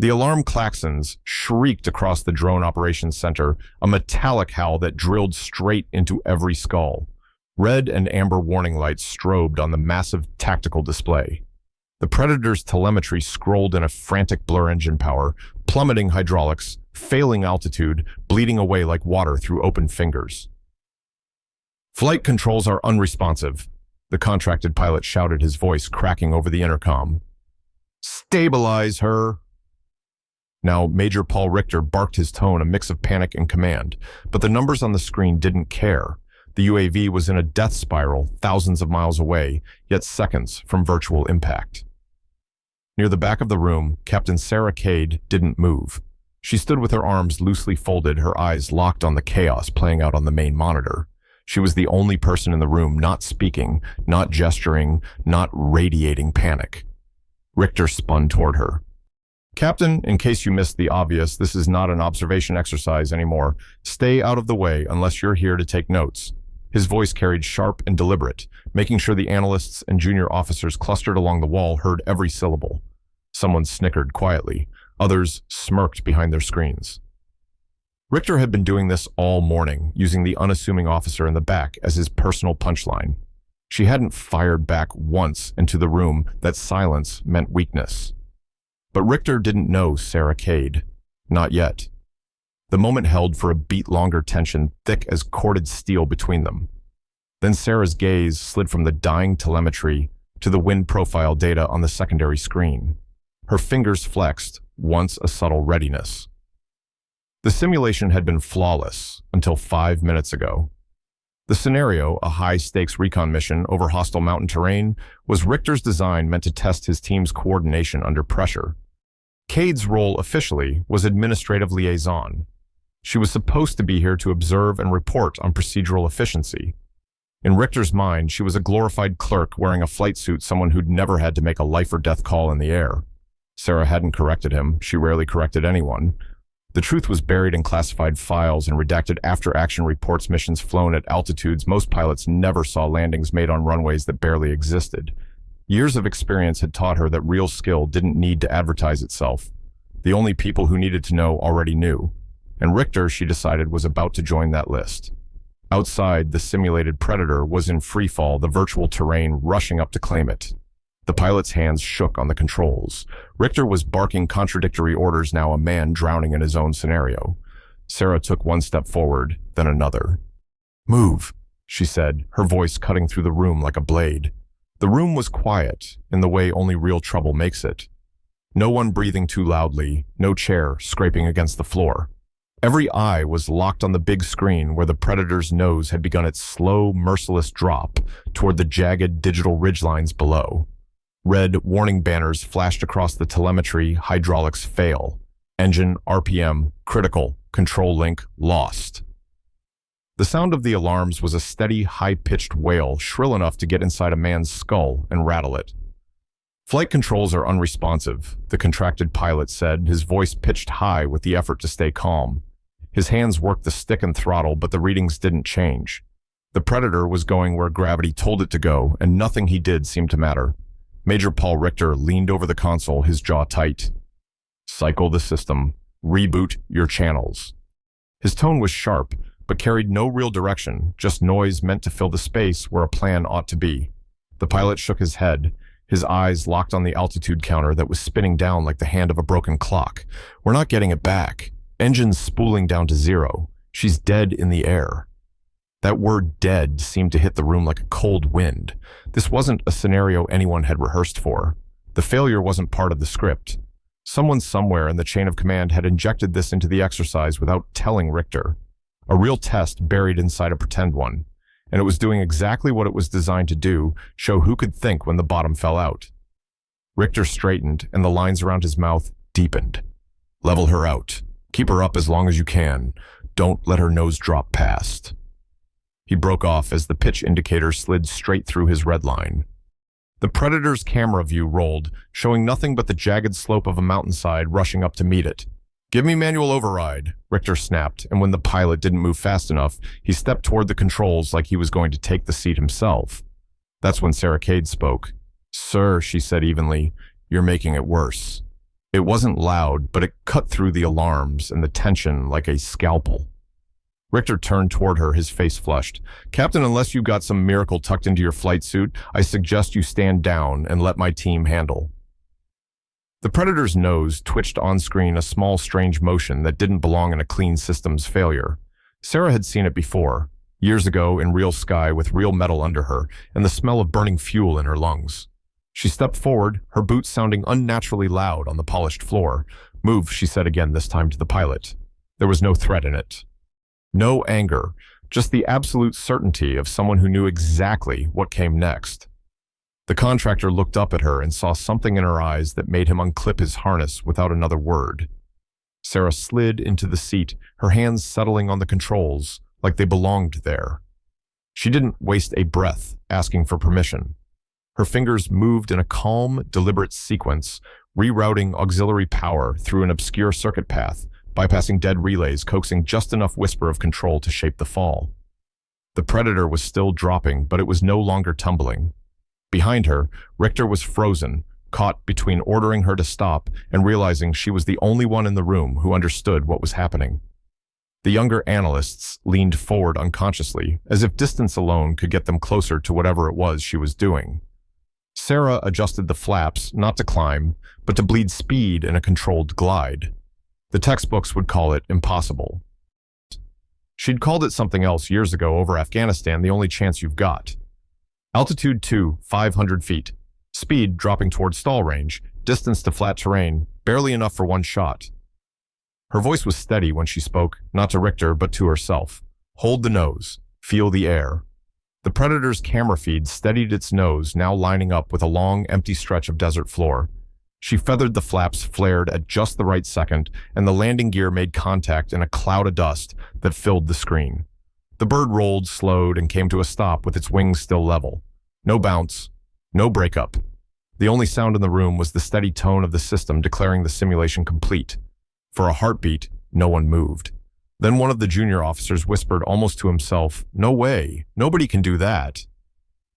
The alarm klaxons shrieked across the drone operations center, a metallic howl that drilled straight into every skull. Red and amber warning lights strobed on the massive tactical display. The Predator's telemetry scrolled in a frantic blur engine power, plummeting hydraulics, failing altitude, bleeding away like water through open fingers. "Flight controls are unresponsive," the contracted pilot shouted, his voice cracking over the intercom. "Stabilize her." Now, Major Paul Richter barked, his tone a mix of panic and command, but the numbers on the screen didn't care. The UAV was in a death spiral thousands of miles away, yet seconds from virtual impact. Near the back of the room, Captain Sarah Kade didn't move. She stood with her arms loosely folded, her eyes locked on the chaos playing out on the main monitor. She was the only person in the room not speaking, not gesturing, not radiating panic. Richter spun toward her. "Captain, in case you missed the obvious, this is not an observation exercise anymore. Stay out of the way unless you're here to take notes." His voice carried sharp and deliberate, making sure the analysts and junior officers clustered along the wall heard every syllable. Someone snickered quietly. Others smirked behind their screens. Richter had been doing this all morning, using the unassuming officer in the back as his personal punchline. She hadn't fired back once into the room that silence meant weakness. But Richter didn't know Sarah Kade. Not yet. The moment held for a beat-longer tension, thick as corded steel between them. Then Sarah's gaze slid from the dying telemetry to the wind profile data on the secondary screen. Her fingers flexed, once a subtle readiness. The simulation had been flawless until 5 minutes ago. The scenario, a high-stakes recon mission over hostile mountain terrain, was Richter's design meant to test his team's coordination under pressure. Kade's role officially was administrative liaison. She was supposed to be here to observe and report on procedural efficiency. In Richter's mind, she was a glorified clerk wearing a flight suit, someone who'd never had to make a life-or-death call in the air. Sarah hadn't corrected him. She rarely corrected anyone. The truth was buried in classified files and redacted after-action reports, missions flown at altitudes most pilots never saw, landings made on runways that barely existed. Years of experience had taught her that real skill didn't need to advertise itself. The only people who needed to know already knew. And Richter, she decided, was about to join that list. Outside, the simulated Predator was in freefall, the virtual terrain rushing up to claim it. The pilot's hands shook on the controls. Richter was barking contradictory orders, now a man drowning in his own scenario. Sarah took one step forward, then another. "Move," she said, her voice cutting through the room like a blade. The room was quiet, in the way only real trouble makes it. No one breathing too loudly, no chair scraping against the floor. Every eye was locked on the big screen where the Predator's nose had begun its slow, merciless drop toward the jagged digital ridgelines below. Red warning banners flashed across the telemetry, hydraulics fail. Engine, RPM, critical, control link, lost. The sound of the alarms was a steady, high-pitched wail, shrill enough to get inside a man's skull and rattle it. "Flight controls are unresponsive," the contracted pilot said, his voice pitched high with the effort to stay calm. His hands worked the stick and throttle, but the readings didn't change. The Predator was going where gravity told it to go, and nothing he did seemed to matter. Major Paul Richter leaned over the console, his jaw tight. "Cycle the system. Reboot your channels." His tone was sharp, but carried no real direction, just noise meant to fill the space where a plan ought to be. The pilot shook his head, his eyes locked on the altitude counter that was spinning down like the hand of a broken clock. "We're not getting it back. Engines spooling down to 0. She's dead in the air." That word "dead" seemed to hit the room like a cold wind. This wasn't a scenario anyone had rehearsed for. The failure wasn't part of the script. Someone somewhere in the chain of command had injected this into the exercise without telling Richter. A real test buried inside a pretend one. And it was doing exactly what it was designed to do, show who could think when the bottom fell out. Richter straightened, and the lines around his mouth deepened. "Level her out. Keep her up as long as you can. Don't let her nose drop past." He broke off as the pitch indicator slid straight through his red line. The Predator's camera view rolled, showing nothing but the jagged slope of a mountainside rushing up to meet it. "Give me manual override," Richter snapped, and when the pilot didn't move fast enough, he stepped toward the controls like he was going to take the seat himself. That's when Sarah Kade spoke. "Sir," she said evenly, "you're making it worse." It wasn't loud, but it cut through the alarms and the tension like a scalpel. Richter turned toward her, his face flushed. "Captain, unless you got some miracle tucked into your flight suit, I suggest you stand down and let my team handle." The Predator's nose twitched on-screen, a small, strange motion that didn't belong in a clean system's failure. Sarah had seen it before, years ago in real sky with real metal under her and the smell of burning fuel in her lungs. She stepped forward, her boots sounding unnaturally loud on the polished floor. "Move," she said again, this time to the pilot. There was no threat in it. No anger, just the absolute certainty of someone who knew exactly what came next. The contractor looked up at her and saw something in her eyes that made him unclip his harness without another word. Sarah slid into the seat, her hands settling on the controls like they belonged there. She didn't waste a breath asking for permission. Her fingers moved in a calm, deliberate sequence, rerouting auxiliary power through an obscure circuit path, bypassing dead relays, coaxing just enough whisper of control to shape the fall. The Predator was still dropping, but it was no longer tumbling. Behind her, Richter was frozen, caught between ordering her to stop and realizing she was the only one in the room who understood what was happening. The younger analysts leaned forward unconsciously, as if distance alone could get them closer to whatever it was she was doing. Sarah adjusted the flaps, not to climb, but to bleed speed in a controlled glide. The textbooks would call it impossible. She'd called it something else years ago over Afghanistan, the only chance you've got. Altitude 2, 500 feet. Speed dropping toward stall range, distance to flat terrain, barely enough for one shot. Her voice was steady when she spoke, not to Richter, but to herself. Hold the nose. Feel the air. The Predator's camera feed steadied its nose, now lining up with a long, empty stretch of desert floor. She feathered the flaps, flared at just the right second, and the landing gear made contact in a cloud of dust that filled the screen. The bird rolled, slowed, and came to a stop with its wings still level. No bounce, no breakup. The only sound in the room was the steady tone of the system declaring the simulation complete. For a heartbeat, no one moved. Then one of the junior officers whispered almost to himself, "No way, nobody can do that."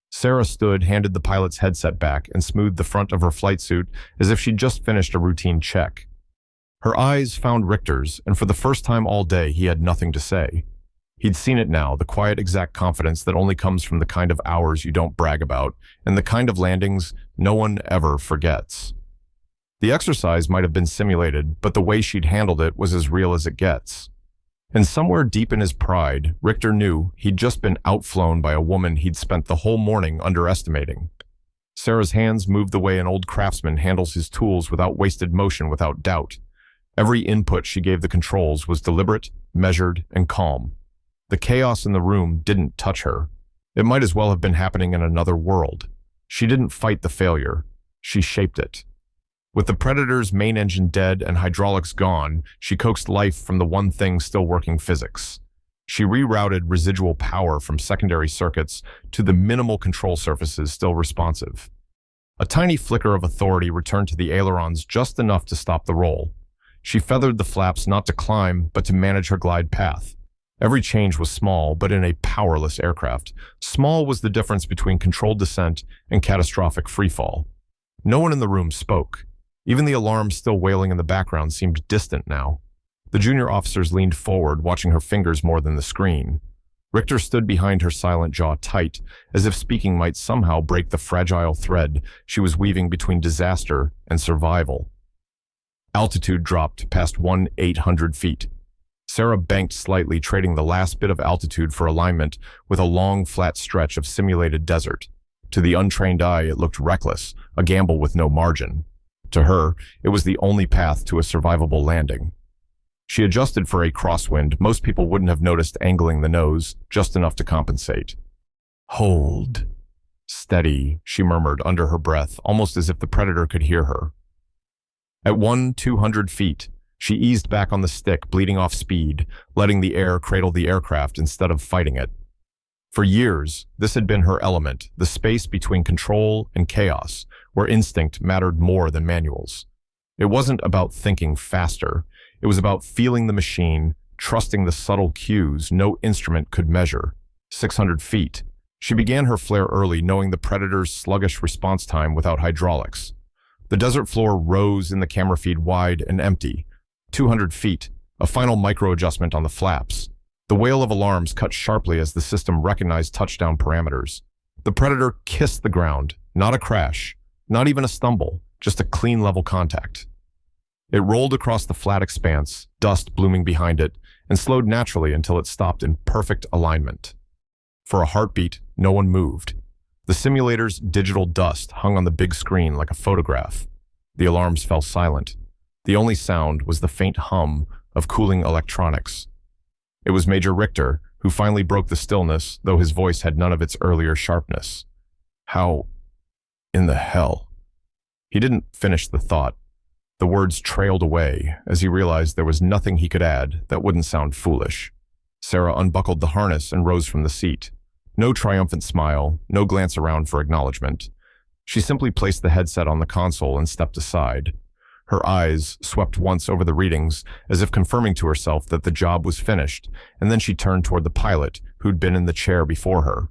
Sarah stood, handed the pilot's headset back, and smoothed the front of her flight suit as if she'd just finished a routine check. Her eyes found Richter's, and for the first time all day, he had nothing to say. He'd seen it now, the quiet, exact confidence that only comes from the kind of hours you don't brag about, and the kind of landings no one ever forgets. The exercise might have been simulated, but the way she'd handled it was as real as it gets. And somewhere deep in his pride, Richter knew he'd just been outflown by a woman he'd spent the whole morning underestimating. Sarah's hands moved the way an old craftsman handles his tools without wasted motion, without doubt. Every input she gave the controls was deliberate, measured, and calm. The chaos in the room didn't touch her. It might as well have been happening in another world. She didn't fight the failure. She shaped it. With the Predator's main engine dead and hydraulics gone, she coaxed life from the one thing still working: physics. She rerouted residual power from secondary circuits to the minimal control surfaces still responsive. A tiny flicker of authority returned to the ailerons, just enough to stop the roll. She feathered the flaps not to climb, but to manage her glide path. Every change was small, but in a powerless aircraft. Small was the difference between controlled descent and catastrophic freefall. No one in the room spoke. Even the alarms still wailing in the background seemed distant now. The junior officers leaned forward, watching her fingers more than the screen. Richter stood behind her, silent jaw tight, as if speaking might somehow break the fragile thread she was weaving between disaster and survival. Altitude dropped past 1,800 feet. Sarah banked slightly, trading the last bit of altitude for alignment with a long, flat stretch of simulated desert. To the untrained eye, it looked reckless, a gamble with no margin. To her, it was the only path to a survivable landing. She adjusted for a crosswind. Most people wouldn't have noticed angling the nose, just enough to compensate. "Hold." "Steady," she murmured under her breath, almost as if the Predator could hear her. At 200 feet, she eased back on the stick, bleeding off speed, letting the air cradle the aircraft instead of fighting it. For years, this had been her element, the space between control and chaos, where instinct mattered more than manuals. It wasn't about thinking faster. It was about feeling the machine, trusting the subtle cues no instrument could measure. 600 feet. She began her flare early, knowing the Predator's sluggish response time without hydraulics. The desert floor rose in the camera feed wide and empty. 200 feet, a final micro-adjustment on the flaps. The wail of alarms cut sharply as the system recognized touchdown parameters. The Predator kissed the ground, not a crash, not even a stumble, just a clean level contact. It rolled across the flat expanse, dust blooming behind it, and slowed naturally until it stopped in perfect alignment. For a heartbeat, no one moved. The simulator's digital dust hung on the big screen like a photograph. The alarms fell silent. The only sound was the faint hum of cooling electronics. It was Major Richter who finally broke the stillness, though his voice had none of its earlier sharpness. How in the hell? He didn't finish the thought. The words trailed away as he realized there was nothing he could add that wouldn't sound foolish. Sarah unbuckled the harness and rose from the seat. No triumphant smile, no glance around for acknowledgement. She simply placed the headset on the console and stepped aside. Her eyes swept once over the readings, as if confirming to herself that the job was finished, and then she turned toward the pilot, who'd been in the chair before her.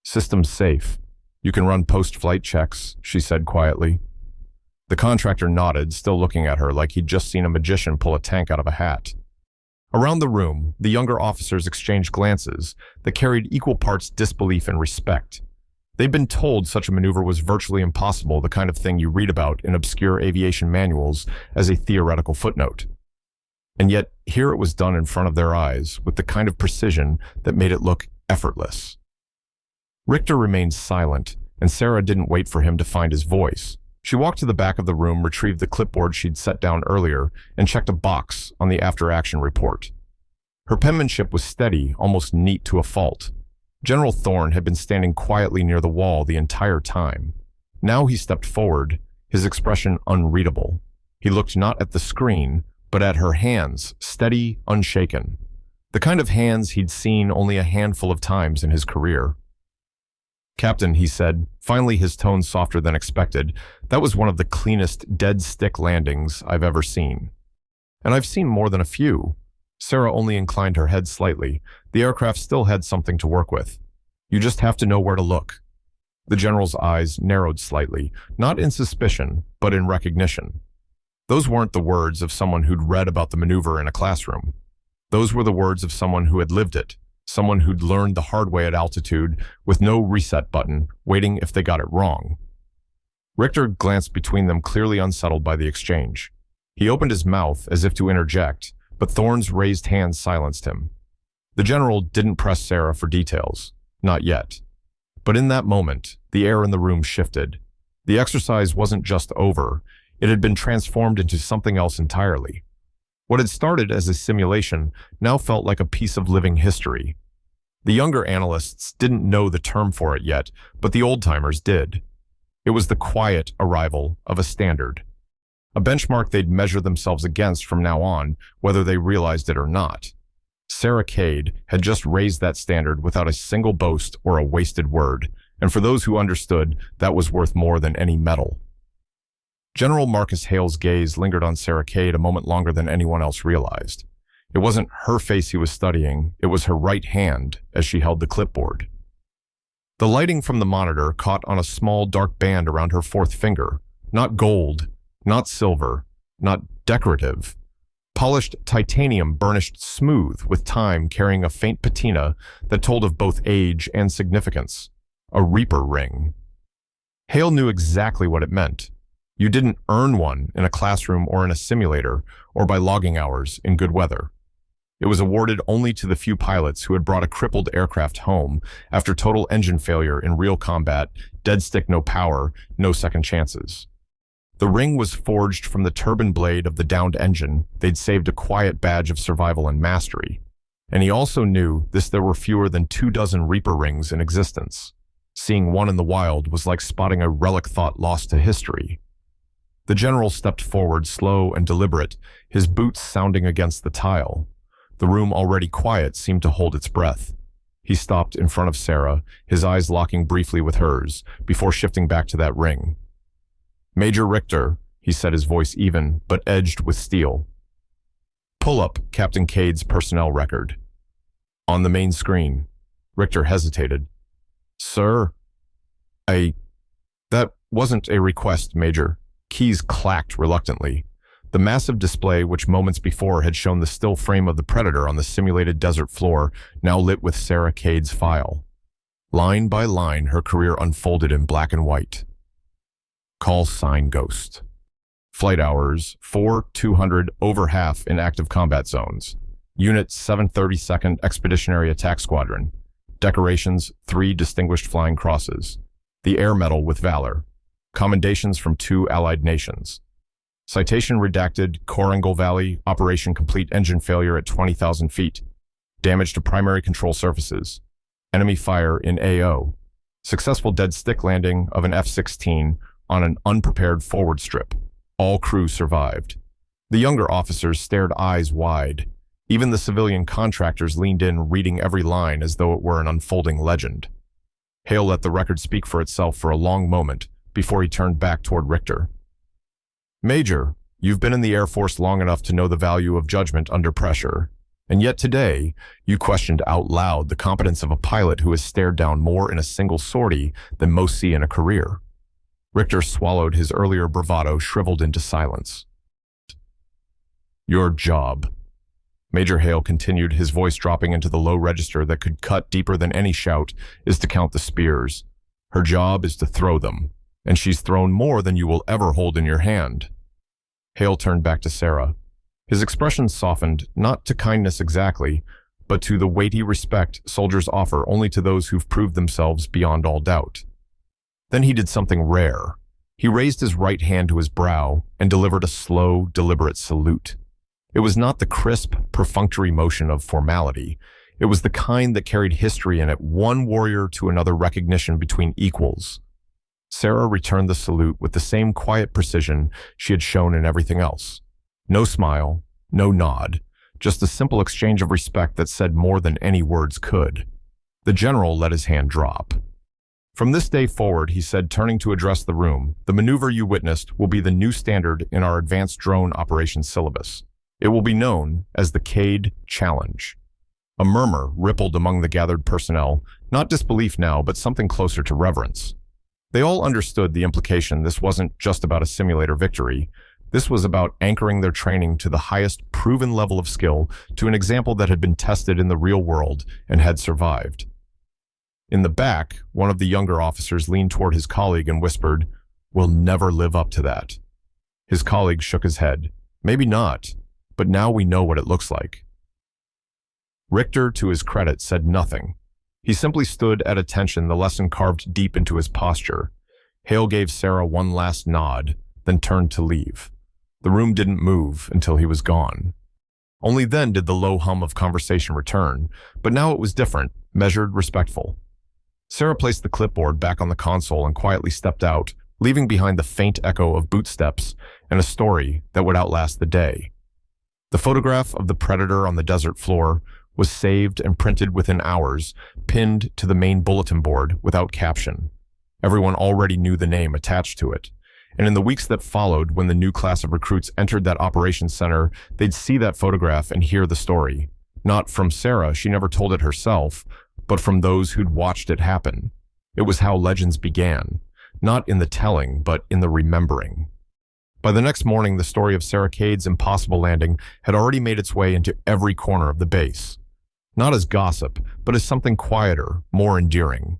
"System's safe. You can run post-flight checks," she said quietly. The contractor nodded, still looking at her like he'd just seen a magician pull a tank out of a hat. Around the room, the younger officers exchanged glances that carried equal parts disbelief and respect. They'd been told such a maneuver was virtually impossible, the kind of thing you read about in obscure aviation manuals as a theoretical footnote. And yet, here it was done in front of their eyes, with the kind of precision that made it look effortless. Richter remained silent, and Sarah didn't wait for him to find his voice. She walked to the back of the room, retrieved the clipboard she'd set down earlier, and checked a box on the after-action report. Her penmanship was steady, almost neat to a fault. General Thorne had been standing quietly near the wall the entire time. Now he stepped forward, his expression unreadable. He looked not at the screen, but at her hands, steady, unshaken. The kind of hands he'd seen only a handful of times in his career. "Captain," he said, finally his tone softer than expected, "that was one of the cleanest dead stick landings I've ever seen." "And I've seen more than a few." Sarah only inclined her head slightly. The aircraft still had something to work with. "You just have to know where to look." The general's eyes narrowed slightly, not in suspicion, but in recognition. Those weren't the words of someone who'd read about the maneuver in a classroom. Those were the words of someone who had lived it, someone who'd learned the hard way at altitude with no reset button, waiting if they got it wrong. Richter glanced between them, clearly unsettled by the exchange. He opened his mouth as if to interject, but Thorne's raised hand silenced him. The general didn't press Sarah for details. Not yet. But in that moment, the air in the room shifted. The exercise wasn't just over. It had been transformed into something else entirely. What had started as a simulation now felt like a piece of living history. The younger analysts didn't know the term for it yet, but the old-timers did. It was the quiet arrival of a standard. A benchmark they'd measure themselves against from now on, whether they realized it or not. Sarah Kade had just raised that standard without a single boast or a wasted word, and for those who understood, that was worth more than any medal. General Marcus Hale's gaze lingered on Sarah Kade a moment longer than anyone else realized. It wasn't her face he was studying, it was her right hand as she held the clipboard. The lighting from the monitor caught on a small dark band around her fourth finger, not gold, not silver, not decorative. Polished titanium burnished smooth with time, carrying a faint patina that told of both age and significance. A Reaper ring. Hale knew exactly what it meant. You didn't earn one in a classroom or in a simulator or by logging hours in good weather. It was awarded only to the few pilots who had brought a crippled aircraft home after total engine failure in real combat, dead stick no power, no second chances. The ring was forged from the turbine blade of the downed engine. They'd saved a quiet badge of survival and mastery. And he also knew there were fewer than 24 Reaper rings in existence. Seeing one in the wild was like spotting a relic thought lost to history. The general stepped forward, slow and deliberate, his boots sounding against the tile. The room, already quiet, seemed to hold its breath. He stopped in front of Sarah, his eyes locking briefly with hers, before shifting back to that ring. "Major Richter," he said, his voice even, but edged with steel. "Pull up Captain Kade's personnel record." On the main screen. Richter hesitated. "Sir, that wasn't a request, Major." Keys clacked reluctantly. The massive display which moments before had shown the still frame of the Predator on the simulated desert floor now lit with Sarah Kade's file. Line by line, her career unfolded in black and white. Call sign Ghost. Flight hours, 4-200 over half in active combat zones. Unit 732nd Expeditionary Attack Squadron. Decorations, 3 Distinguished Flying Crosses. The Air Medal with Valor. Commendations from 2 allied nations. Citation redacted, Korangal Valley, operation complete engine failure at 20,000 feet. Damage to primary control surfaces. Enemy fire in AO. Successful dead stick landing of an F-16 on an unprepared forward strip. All crew survived. The younger officers stared eyes wide. Even the civilian contractors leaned in, reading every line as though it were an unfolding legend. Hale let the record speak for itself for a long moment before he turned back toward Richter. Major, you've been in the Air Force long enough to know the value of judgment under pressure. And yet today, you questioned out loud the competence of a pilot who has stared down more in a single sortie than most see in a career. Richter swallowed his earlier bravado, shriveled into silence. Your job. Major Hale continued, his voice dropping into the low register that could cut deeper than any shout, is to count the spears. Her job is to throw them, and she's thrown more than you will ever hold in your hand. Hale turned back to Sarah. His expression softened, not to kindness exactly, but to the weighty respect soldiers offer only to those who've proved themselves beyond all doubt. Then he did something rare. He raised his right hand to his brow and delivered a slow, deliberate salute. It was not the crisp, perfunctory motion of formality. It was the kind that carried history in it, one warrior to another, recognition between equals. Sarah returned the salute with the same quiet precision she had shown in everything else. No smile, no nod, just a simple exchange of respect that said more than any words could. The general let his hand drop. From this day forward, he said, turning to address the room, the maneuver you witnessed will be the new standard in our advanced drone operations syllabus. It will be known as the Kade Challenge. A murmur rippled among the gathered personnel, not disbelief now, but something closer to reverence. They all understood the implication. This wasn't just about a simulator victory. This was about anchoring their training to the highest proven level of skill, to an example that had been tested in the real world and had survived. In the back, one of the younger officers leaned toward his colleague and whispered, "We'll never live up to that." His colleague shook his head. "Maybe not, but now we know what it looks like." Richter, to his credit, said nothing. He simply stood at attention, the lesson carved deep into his posture. Hale gave Sarah one last nod, then turned to leave. The room didn't move until he was gone. Only then did the low hum of conversation return, but now it was different, measured, respectful. Sarah placed the clipboard back on the console and quietly stepped out, leaving behind the faint echo of bootsteps and a story that would outlast the day. The photograph of the Predator on the desert floor was saved and printed within hours, pinned to the main bulletin board without caption. Everyone already knew the name attached to it. And in the weeks that followed, when the new class of recruits entered that operations center, they'd see that photograph and hear the story. Not from Sarah, she never told it herself, but from those who'd watched it happen. It was how legends began, not in the telling, but in the remembering. By the next morning, the story of Sarah Kade's impossible landing had already made its way into every corner of the base. Not as gossip, but as something quieter, more endearing.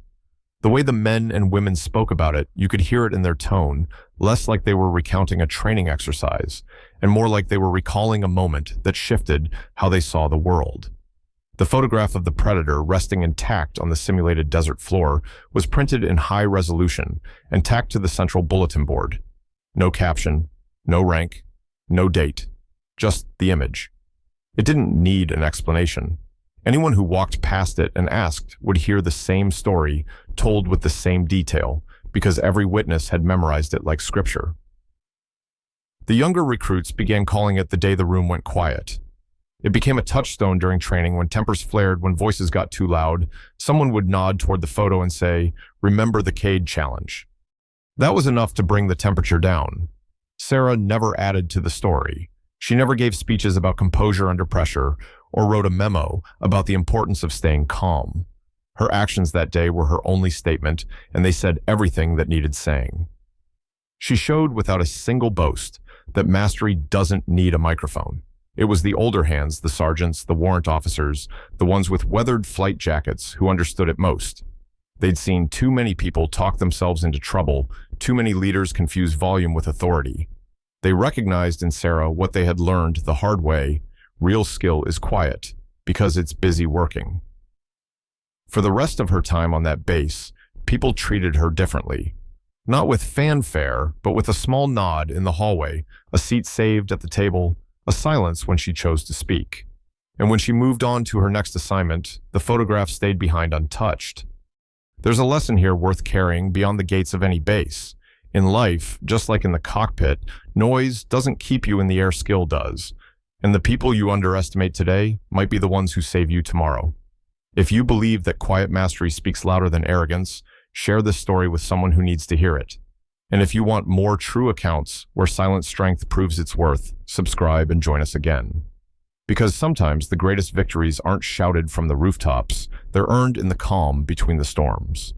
The way the men and women spoke about it, you could hear it in their tone, less like they were recounting a training exercise, and more like they were recalling a moment that shifted how they saw the world. The photograph of the Predator resting intact on the simulated desert floor was printed in high resolution and tacked to the central bulletin board. No caption, no rank, no date, just the image. It didn't need an explanation. Anyone who walked past it and asked would hear the same story told with the same detail, because every witness had memorized it like scripture. The younger recruits began calling it the day the room went quiet. It became a touchstone during training. When tempers flared, when voices got too loud, someone would nod toward the photo and say, "Remember the Kade Challenge." That was enough to bring the temperature down. Sarah never added to the story. She never gave speeches about composure under pressure or wrote a memo about the importance of staying calm. Her actions that day were her only statement, and they said everything that needed saying. She showed without a single boast that mastery doesn't need a microphone. It was the older hands, the sergeants, the warrant officers, the ones with weathered flight jackets who understood it most. They'd seen too many people talk themselves into trouble, too many leaders confuse volume with authority. They recognized in Sarah what they had learned the hard way: real skill is quiet, because it's busy working. For the rest of her time on that base, people treated her differently. Not with fanfare, but with a small nod in the hallway, a seat saved at the table, a silence when she chose to speak. And when she moved on to her next assignment, the photograph stayed behind untouched. There's a lesson here worth carrying beyond the gates of any base. In life, just like in the cockpit, noise doesn't keep you in the air, skill does. And the people you underestimate today might be the ones who save you tomorrow. If you believe that quiet mastery speaks louder than arrogance, share this story with someone who needs to hear it. And if you want more true accounts where silent strength proves its worth, subscribe and join us again. Because sometimes the greatest victories aren't shouted from the rooftops, they're earned in the calm between the storms.